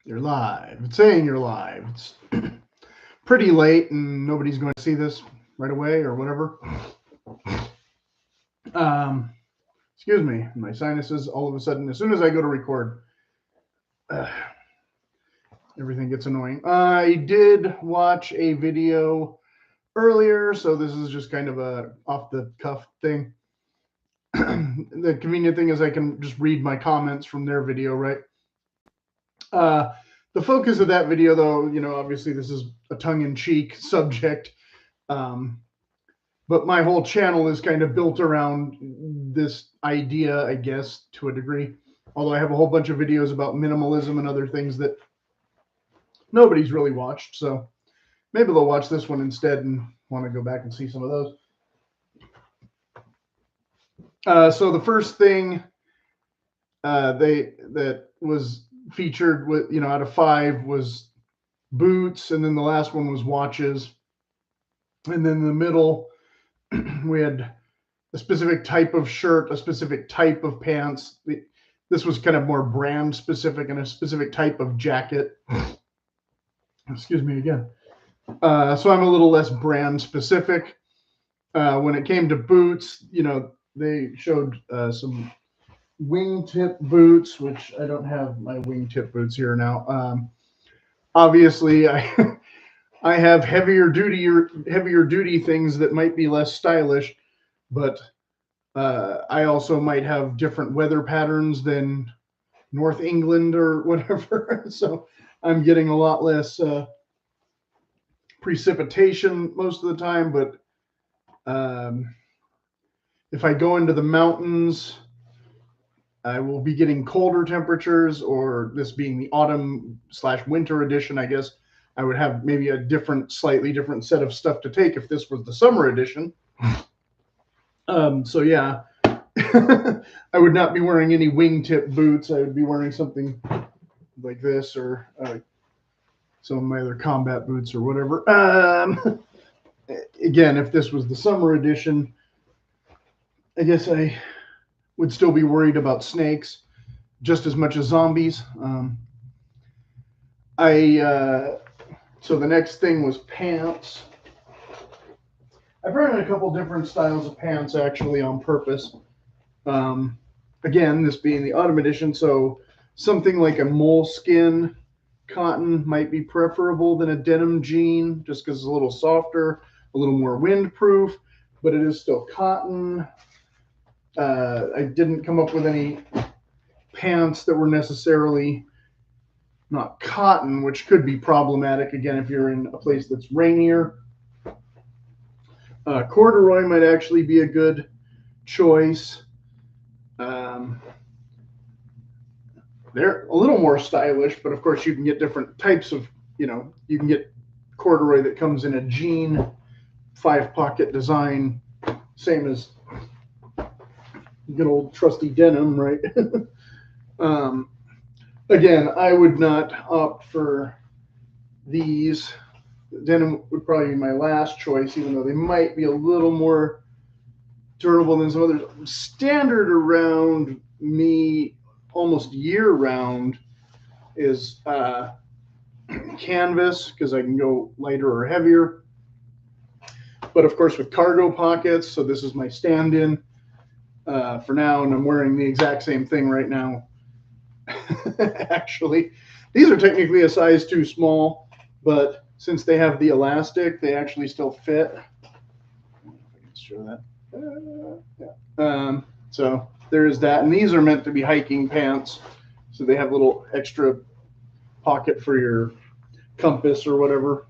You're live. It's saying you're live. It's pretty late and nobody's going to see this right away or whatever. Um, Excuse me. My sinuses all of a sudden, as soon as I go to record, uh, everything gets annoying. I did watch a video earlier, so this is just kind of a off the cuff thing. The convenient thing is I can just read my comments from their video, right? Uh, the focus of that video, though, obviously this is a tongue-in-cheek subject, but my whole channel is kind of built around this idea, I guess, to a degree. Although I have a whole bunch of videos about minimalism and other things that nobody's really watched, so maybe they'll watch this one instead and want to go back and see some of those. So the first thing that was featured with out of 5 was boots, and then the last one was watches, and then in the middle we had a specific type of shirt, a specific type of pants. This was kind of more brand specific, and a specific type of jacket. Excuse me again. So I'm a little less brand specific. When it came to boots, they showed some wingtip boots, which I don't have my wingtip boots here now. Obviously, I have heavier duty things that might be less stylish, but I also might have different weather patterns than North England or whatever. So I'm getting a lot less precipitation most of the time. But if I go into the mountains, I will be getting colder temperatures, or this being the autumn/winter edition, I guess I would have maybe a slightly different set of stuff to take if this was the summer edition. So yeah, I would not be wearing any wingtip boots. I would be wearing something like this, or some of my other combat boots or whatever. Again, if this was the summer edition, I guess I would still be worried about snakes just as much as zombies. So the next thing was pants. I brought in a couple different styles of pants actually on purpose. Again, this being the autumn edition, so something like a moleskin cotton might be preferable than a denim jean, just because it's a little softer, a little more windproof, but it is still cotton. I didn't come up with any pants that were necessarily not cotton, which could be problematic, again, if you're in a place that's rainier. Corduroy might actually be a good choice. They're a little more stylish, but of course you can get different types of, you can get corduroy that comes in a jean 5-pocket design, same as good old trusty denim, right? Again, I would not opt for these. Denim would probably be my last choice, even though they might be a little more durable than some others. Standard around me almost year round is canvas, because I can go lighter or heavier. But of course with cargo pockets, so this is my stand-in for now, and I'm wearing the exact same thing right now. Actually, these are technically a size too small, but since they have the elastic, they actually still fit. I can show that. Yeah. So there is that, and these are meant to be hiking pants, so they have a little extra pocket for your compass or whatever,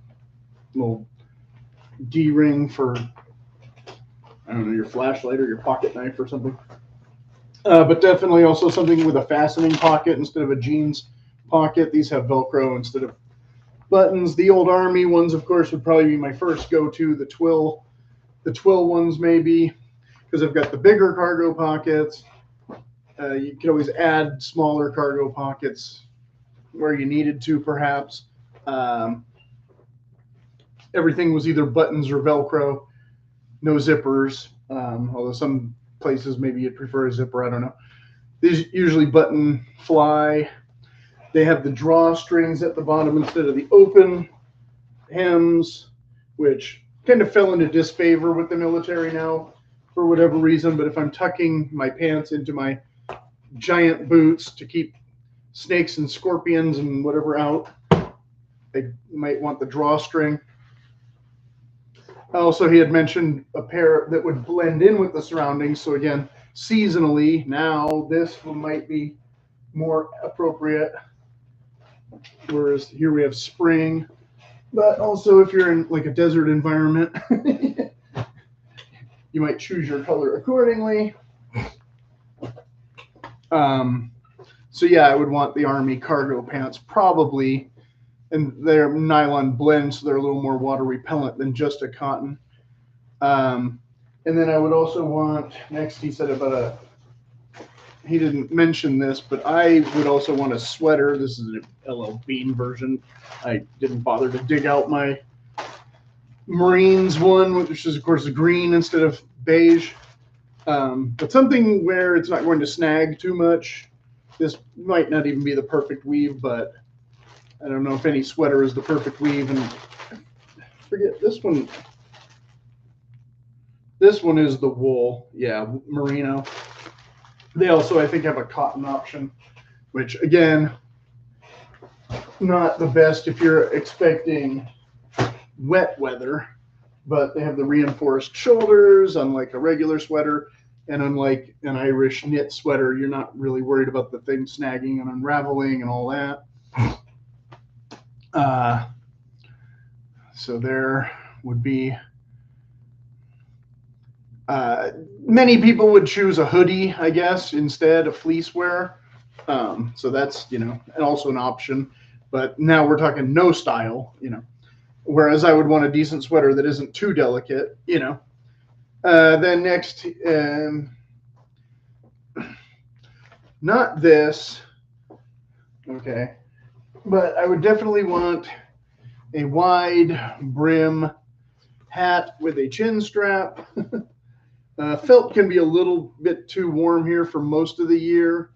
little D-ring for, I don't know, your flashlight or your pocket knife or something. But definitely also something with a fastening pocket instead of a jeans pocket. These have Velcro instead of buttons. The old Army ones, of course, would probably be my first go-to. The twill ones, maybe, because I've got the bigger cargo pockets. You could always add smaller cargo pockets where you needed to, perhaps. Everything was either buttons or Velcro, no zippers, although some places maybe you'd prefer a zipper, I don't know. These usually button fly. They have the drawstrings at the bottom instead of the open hems, which kind of fell into disfavor with the military now for whatever reason. But if I'm tucking my pants into my giant boots to keep snakes and scorpions and whatever out, I might want the drawstring. Also, he had mentioned a pair that would blend in with the surroundings. So again, seasonally, now this one might be more appropriate. Whereas here we have spring. But also, if you're in like a desert environment, you might choose your color accordingly. So yeah, I would want the Army cargo pants probably, and they're nylon blend, so they're a little more water repellent than just a cotton. And then I would also want, next he said about he didn't mention this, but I would also want a sweater. This is an LL Bean version. I didn't bother to dig out my Marines one, which is of course a green instead of beige. But something where it's not going to snag too much. This might not even be the perfect weave, but I don't know if any sweater is the perfect weave. And I forget this one. This one is the wool. Yeah, merino. They also, I think, have a cotton option, which again, not the best if you're expecting wet weather, but they have the reinforced shoulders, unlike a regular sweater, and unlike an Irish knit sweater, you're not really worried about the thing snagging and unraveling and all that. So there would be, many people would choose a hoodie, I guess, instead of fleece wear. So that's, and also an option. But now we're talking no style, whereas I would want a decent sweater that isn't too delicate, Then next, not this, okay, but I would definitely want a wide brim hat with a chin strap. Felt can be a little bit too warm here for most of the year.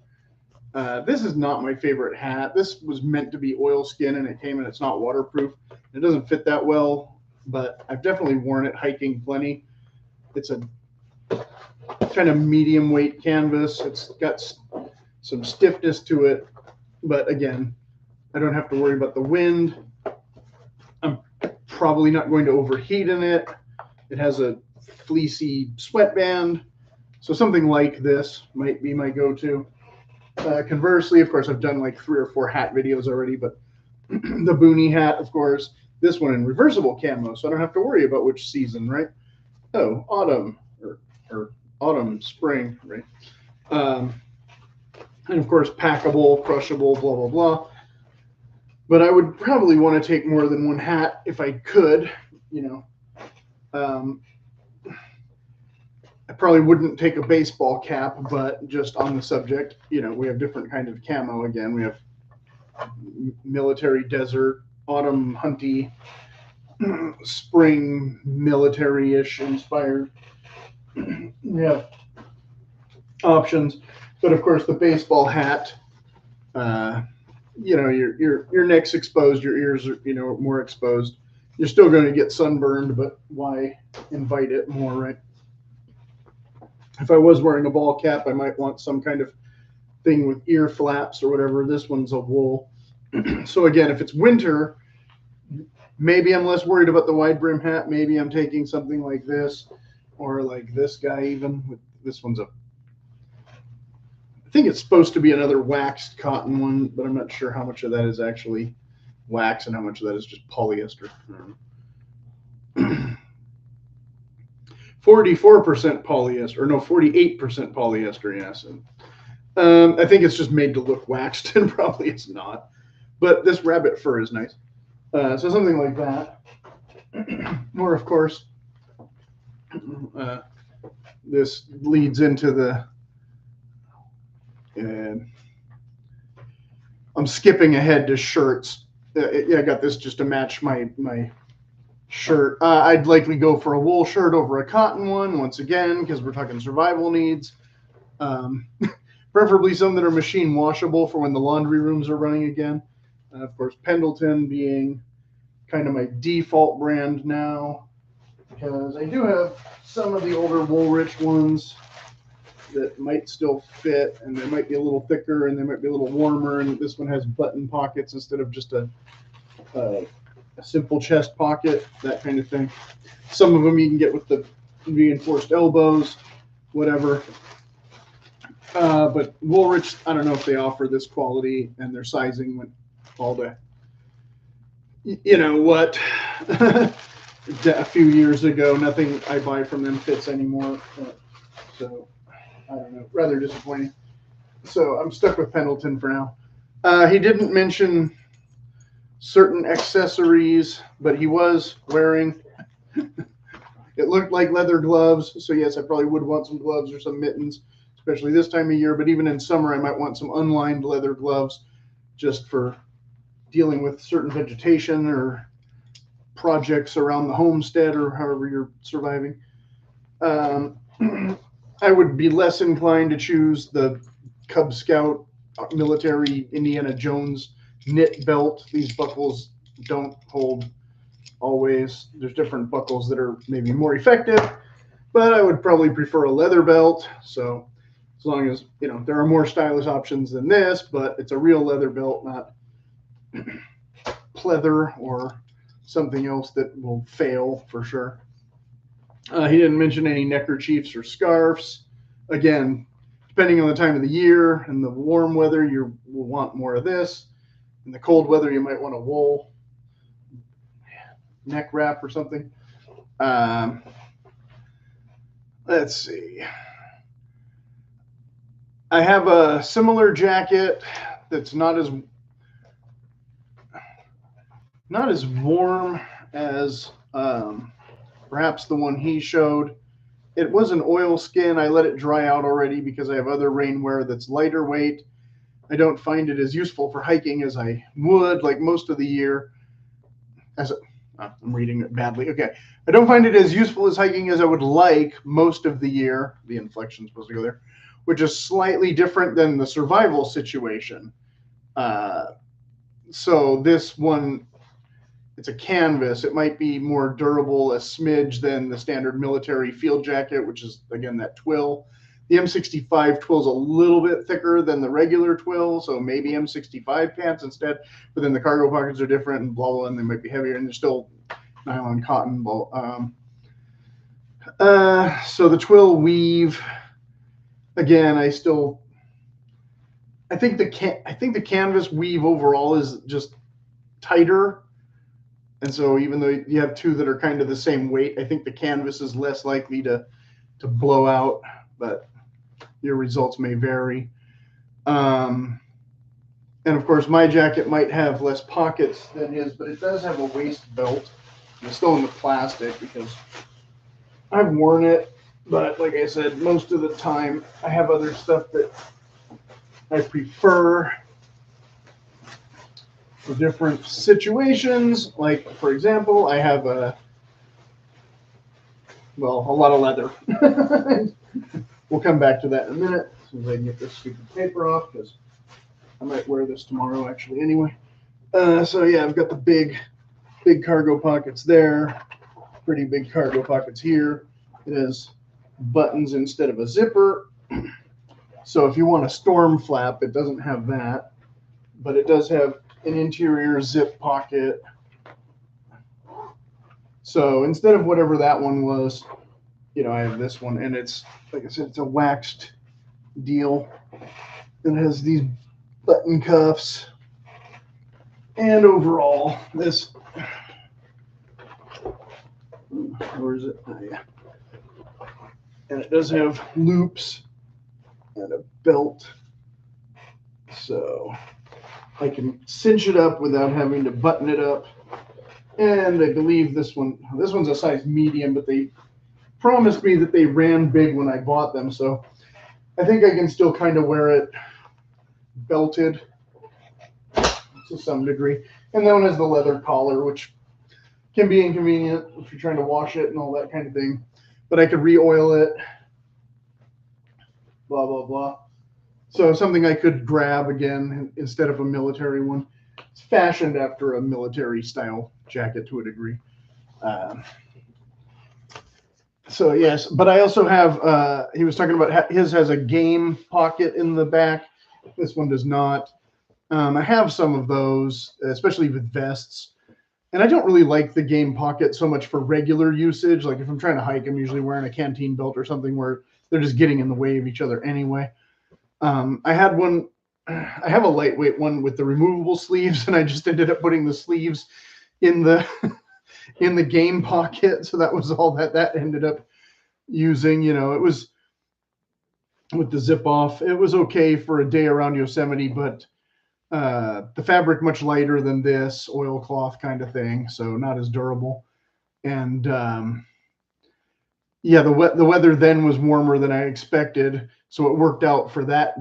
This is not my favorite hat. This was meant to be oilskin, and it came and it's not waterproof. It doesn't fit that well, but I've definitely worn it hiking plenty. It's a kind of medium weight canvas. It's got some stiffness to it, but again, I don't have to worry about the wind. I'm probably not going to overheat in it. It has a fleecy sweatband, so something like this might be my go-to. Conversely, of course, I've done like 3 or 4 hat videos already, but the boonie hat, of course, this one in reversible camo, so I don't have to worry about which season, right? Oh, autumn or autumn, spring, right? And of course, packable, crushable, blah, blah, blah. But I would probably want to take more than one hat if I could, I probably wouldn't take a baseball cap, but just on the subject, we have different kinds of camo. Again, we have military desert, autumn hunty, spring military-ish inspired. We have options, but of course the baseball hat, your neck's exposed, your ears are, more exposed. You're still going to get sunburned, but why invite it more, right? If I was wearing a ball cap, I might want some kind of thing with ear flaps or whatever. This one's a wool. So again, if it's winter, maybe I'm less worried about the wide brim hat. Maybe I'm taking something like this, or like this guy even. This one's I think it's supposed to be another waxed cotton one, but I'm not sure how much of that is actually wax and how much of that is just polyester. 44% polyester, or no, 48% polyester, yes. And I think it's just made to look waxed, and probably it's not. But this rabbit fur is nice. So something like that. Or, of course, this leads into the... I'm skipping ahead to shirts. I got this just to match my shirt. I'd likely go for a wool shirt over a cotton one, once again, because we're talking survival needs. preferably some that are machine washable for when the laundry rooms are running again. Of course, Pendleton being kind of my default brand now, because I do have some of the older Woolrich ones that might still fit, and they might be a little thicker and they might be a little warmer, and this one has button pockets instead of just a simple chest pocket, that kind of thing. Some of them you can get with the reinforced elbows, whatever. But Woolrich, I don't know if they offer this quality, and their sizing went all to, you know what, a few years ago. Nothing I buy from them fits anymore. So I don't know, rather disappointing. So I'm stuck with Pendleton for now. He didn't mention certain accessories, but he was wearing, it looked like leather gloves. So yes, I probably would want some gloves or some mittens, especially this time of year. But even in summer, I might want some unlined leather gloves just for dealing with certain vegetation or projects around the homestead or however you're surviving. I would be less inclined to choose the Cub Scout military Indiana Jones knit belt. These buckles don't hold always. There's different buckles that are maybe more effective, but I would probably prefer a leather belt. So as long as, you know, there are more stylish options than this, but it's a real leather belt, not pleather or something else that will fail for sure. He didn't mention any neckerchiefs or scarves. Again, depending on the time of the year and the warm weather, you will want more of this. In the cold weather, you might want a wool neck wrap or something. Let's see. I have a similar jacket that's not as warm as perhaps the one he showed. It was an oil skin. I let it dry out already because I have other rainwear that's lighter weight. I don't find it as useful for hiking as I would, like most of the year. I'm reading it badly. Okay. I don't find it as useful as hiking as I would like most of the year. The inflection's supposed to go there, which is slightly different than the survival situation. So this one, it's a canvas. It might be more durable, a smidge than the standard military field jacket, which is, again, that twill. The M65 twill is a little bit thicker than the regular twill, so maybe M65 pants instead. But then the cargo pockets are different and blah, blah, and they might be heavier, and they're still nylon cotton. So the twill weave, again, I think the canvas weave overall is just tighter. And so even though you have two that are kind of the same weight, I think the canvas is less likely to blow out, but your results may vary. And of course, my jacket might have less pockets than his, but it does have a waist belt. It's still in the plastic because I've worn it, but like I said, most of the time I have other stuff that I prefer for different situations. Like, for example, I have a lot of leather. We'll come back to that in a minute as soon as I can get this stupid paper off, because I might wear this tomorrow actually anyway. So yeah, I've got the big cargo pockets there, pretty big cargo pockets here. It has buttons instead of a zipper. So if you want a storm flap, it doesn't have that, but it does have an interior zip pocket. So instead of whatever that one was, you know, I have this one, and it's, like I said, it's a waxed deal. It has these button cuffs, and overall, this, where is it? Oh, yeah. And it does have loops and a belt, so I can cinch it up without having to button it up. And I believe this one's a size medium, but they promised me that they ran big when I bought them, so I think I can still kind of wear it belted to some degree. And that one has the leather collar, which can be inconvenient if you're trying to wash it and all that kind of thing. But I could re-oil it, blah, blah, blah. So something I could grab again instead of a military one. It's fashioned after a military style jacket to a degree. Um, so yes, but I also have. He was talking about his has a game pocket in the back. This one does not. I have some of those, especially with vests. And I don't really like the game pocket so much for regular usage. Like if I'm trying to hike, I'm usually wearing a canteen belt or something where they're just getting in the way of each other anyway. I had one. I have a lightweight one with the removable sleeves, and I just ended up putting the sleeves in the in the game pocket. So that was all that ended up using. You know, it was with the zip off. It was okay for a day around Yosemite, but the fabric much lighter than this oilcloth kind of thing, so not as durable. And yeah, the weather then was warmer than I expected, so it worked out for that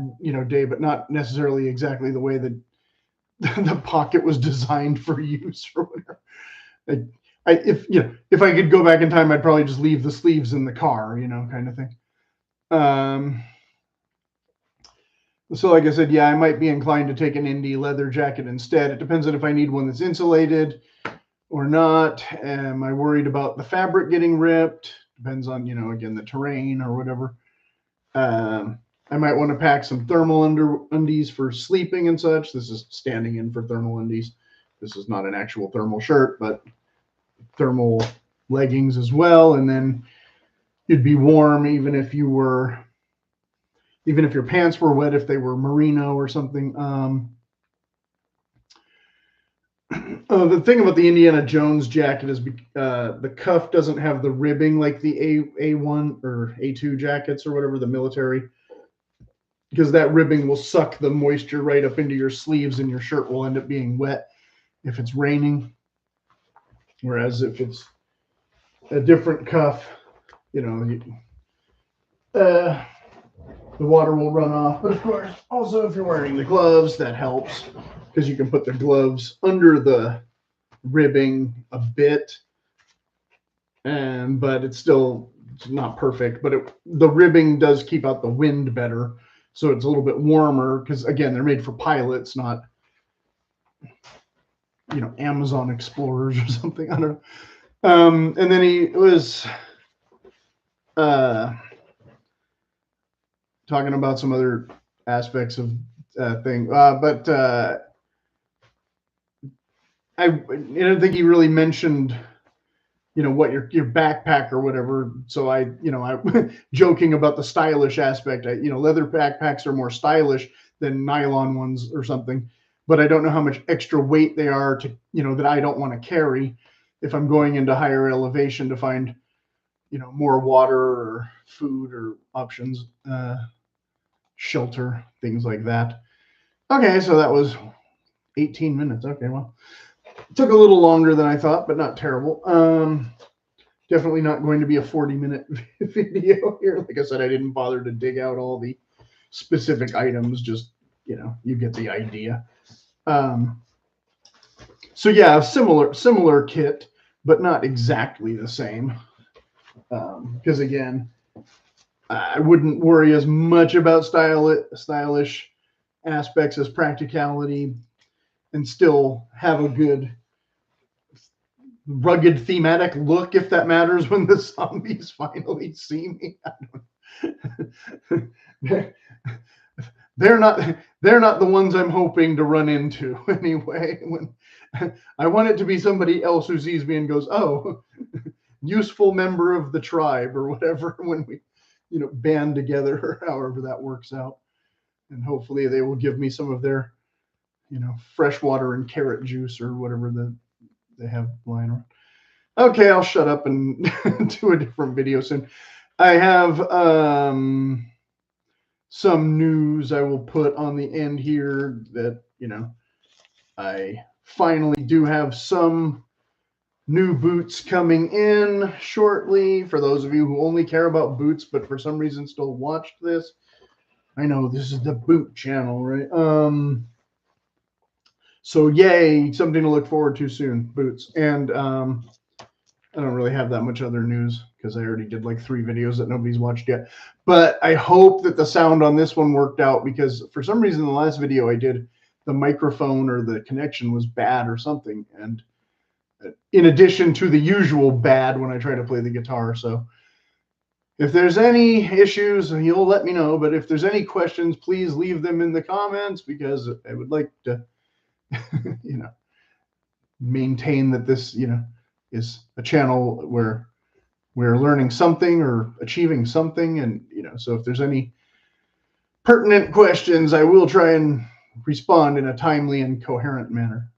day, but not necessarily exactly the way that the pocket was designed for use or whatever. If I could go back in time, I'd probably just leave the sleeves in the car, kind of thing. So like I said, yeah, I might be inclined to take an indie leather jacket instead. It depends on if I need one that's insulated or not. Am I worried about the fabric getting ripped? Depends on, again, the terrain or whatever. I might want to pack some thermal undies for sleeping and such. This is standing in for thermal undies. This is not an actual thermal shirt, but thermal leggings as well. And then you'd be warm even if your pants were wet, if they were merino or something. The thing about the Indiana Jones jacket is the cuff doesn't have the ribbing like the A1 or A2 jackets or whatever, the military, because that ribbing will suck the moisture right up into your sleeves and your shirt will end up being wet if it's raining. Whereas if it's a different cuff, the water will run off. But of course, also if you're wearing the gloves, that helps because you can put the gloves under the ribbing a bit, but it's still not perfect. But the ribbing does keep out the wind better, so it's a little bit warmer because again, they're made for pilots, not Amazon explorers or something. I don't know. And then he was talking about some other aspects of thing, but I don't think he really mentioned, what your backpack or whatever. So I joking about the stylish aspect. Leather backpacks are more stylish than nylon ones or something, but I don't know how much extra weight they are to, that I don't want to carry if I'm going into higher elevation to find, more water or food or options, shelter, things like that. Okay, so that was 18 minutes. Okay, well, it took a little longer than I thought, but not terrible. Definitely not going to be a 40-minute video here. Like I said, I didn't bother to dig out all the specific items. Just, you get the idea. So yeah, similar kit, but not exactly the same. Because again, I wouldn't worry as much about stylish aspects as practicality, and still have a good rugged thematic look, if that matters, when the zombies finally see me. They're not the ones I'm hoping to run into anyway. When I want it to be somebody else who sees me and goes, "Oh, useful member of the tribe," or whatever, when we band together, or however that works out. And hopefully they will give me some of their fresh water and carrot juice or whatever they have lying around. Okay, I'll shut up and do a different video soon. I have some news I will put on the end here that I finally do have some new boots coming in shortly. For those of you who only care about boots but for some reason still watched this, I know this is the boot channel, right? So yay, something to look forward to soon, boots. And I don't really have that much other news because I already did like 3 videos that nobody's watched yet. But I hope that the sound on this one worked out, because for some reason the last video I did, the microphone or the connection was bad or something. And in addition to the usual bad when I try to play the guitar. So if there's any issues, you'll let me know. But if there's any questions, please leave them in the comments, because I would like to, maintain that this, is a channel where we're learning something or achieving something. And, so if there's any pertinent questions, I will try and respond in a timely and coherent manner.